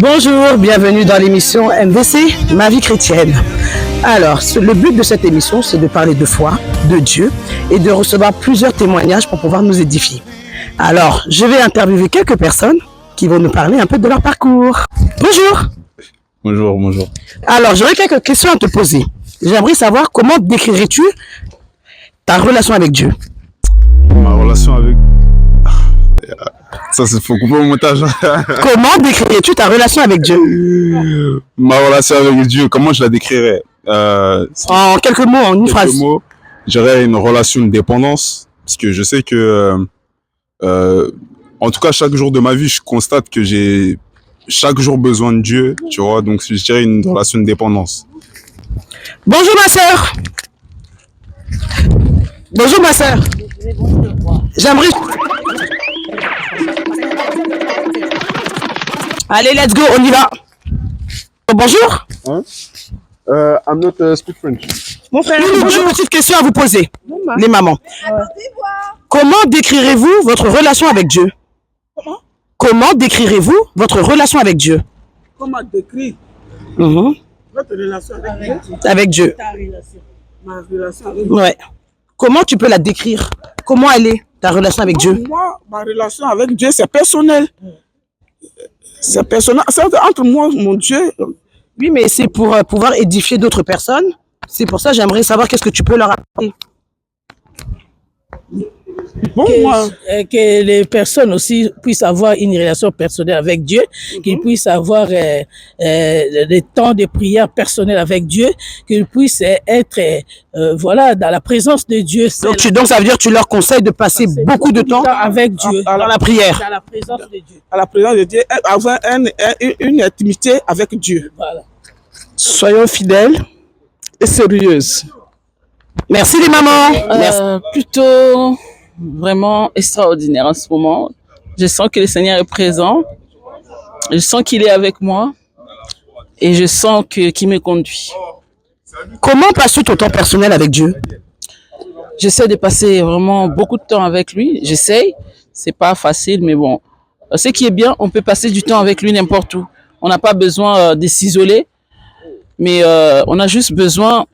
Bonjour, bienvenue dans l'émission MVC, Ma vie chrétienne. Alors, le but de cette émission, c'est de parler de foi, de Dieu et de recevoir plusieurs témoignages pour pouvoir nous édifier. Alors, je vais interviewer quelques personnes qui vont nous parler un peu de leur parcours. Bonjour. Bonjour. Alors, j'aurais quelques questions à te poser. J'aimerais savoir comment décrirais-tu ta relation avec Dieu? Ma relation avec... Ça, c'est faut couper au montage. Comment décrirais-tu ta relation avec Dieu? Ma relation avec Dieu, comment je la décrirais? En quelques mots, en une phrase. J'aurais une relation de dépendance, parce que je sais que, en tout cas, chaque jour de ma vie, je constate que j'ai chaque jour besoin de Dieu, tu vois, donc je dirais une relation de dépendance. Bonjour ma sœur. Bonjour ma sœur. J'aimerais... Allez, let's go, on y va. Bonjour. I'm not speak French. Mon frère, j'ai une petite question à vous poser, les mamans. Comment décrirez-vous votre relation avec Dieu? Comment décrirez-vous votre relation avec Dieu? Comment décrire votre relation avec Dieu? Avec Dieu. Ta relation. Ma relation avec Dieu. Ouais. Comment tu peux la décrire? Comment elle est, ta relation avec Dieu? Moi, ma relation avec Dieu, c'est personnel. C'est personnel. C'est entre moi et mon Dieu. Oui, mais c'est pour pouvoir édifier d'autres personnes. C'est pour ça que j'aimerais savoir qu'est-ce que tu peux leur apporter. Bon, moi, que les personnes aussi puissent avoir une relation personnelle avec Dieu, qu'ils puissent avoir des temps de prière personnels avec Dieu, qu'ils puissent être voilà, dans la présence de Dieu. Donc ça veut dire que tu leur conseilles de passer beaucoup de temps avec Dieu, dans la prière. dans la présence de Dieu. à la présence de Dieu, avoir une intimité avec Dieu. Voilà. Soyons fidèles et sérieuses. Merci les mamans. Merci. Plutôt vraiment extraordinaire en ce moment. Je sens que le Seigneur est présent. Je sens qu'il est avec moi. Et je sens qu'il me conduit. Comment passes-tu ton temps personnel avec Dieu? J'essaie de passer vraiment beaucoup de temps avec lui. J'essaie. C'est pas facile, mais bon. Ce qui est bien, on peut passer du temps avec lui n'importe où. On n'a pas besoin de s'isoler. Mais on a juste besoin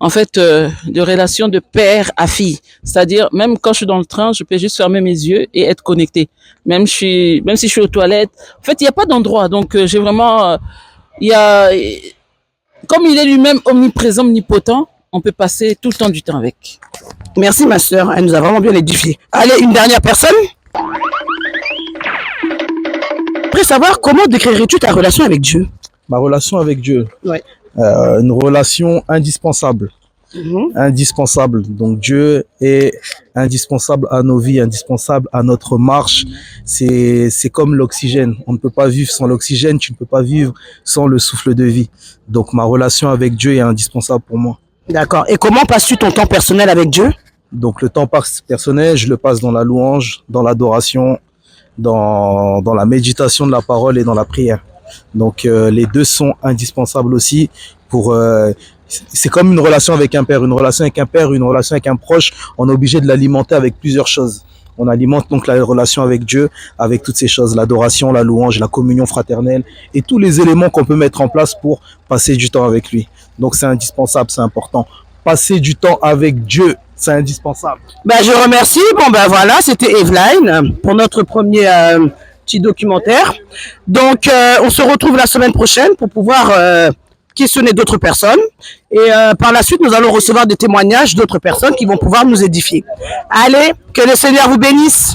en fait, de relation de père à fille. C'est-à-dire, même quand je suis dans le train, je peux juste fermer mes yeux et être connecté. Même si je suis aux toilettes. En fait, il n'y a pas d'endroit. Donc, j'ai vraiment, comme il est lui-même omniprésent, omnipotent, on peut passer tout le temps du temps avec. Merci ma sœur, elle nous a vraiment bien édifié. Allez, une dernière personne. Après savoir, comment décrirais-tu ta relation avec Dieu? Ma relation avec Dieu. Ouais. Une relation indispensable. Indispensable. Donc Dieu est indispensable à nos vies, indispensable à notre marche. C'est comme l'oxygène. On ne peut pas vivre sans l'oxygène, tu ne peux pas vivre sans le souffle de vie. Donc ma relation avec Dieu est indispensable pour moi. D'accord. Et comment passes-tu ton temps personnel avec Dieu? Donc le temps personnel, je le passe dans la louange, dans l'adoration, dans la méditation de la parole et dans la prière. Donc les deux sont indispensables aussi pour c'est comme une relation avec un père, une relation avec un père, une relation avec un proche, on est obligé de l'alimenter avec plusieurs choses. On alimente donc la relation avec Dieu avec toutes ces choses, l'adoration, la louange, la communion fraternelle et tous les éléments qu'on peut mettre en place pour passer du temps avec lui. Donc c'est indispensable, c'est important. Passer du temps avec Dieu, c'est indispensable. Ben, je remercie. Bon, ben voilà, c'était Evelyne pour notre premier petit documentaire. Donc, on se retrouve la semaine prochaine pour pouvoir questionner d'autres personnes. Et par la suite, nous allons recevoir des témoignages d'autres personnes qui vont pouvoir nous édifier. Allez, que le Seigneur vous bénisse.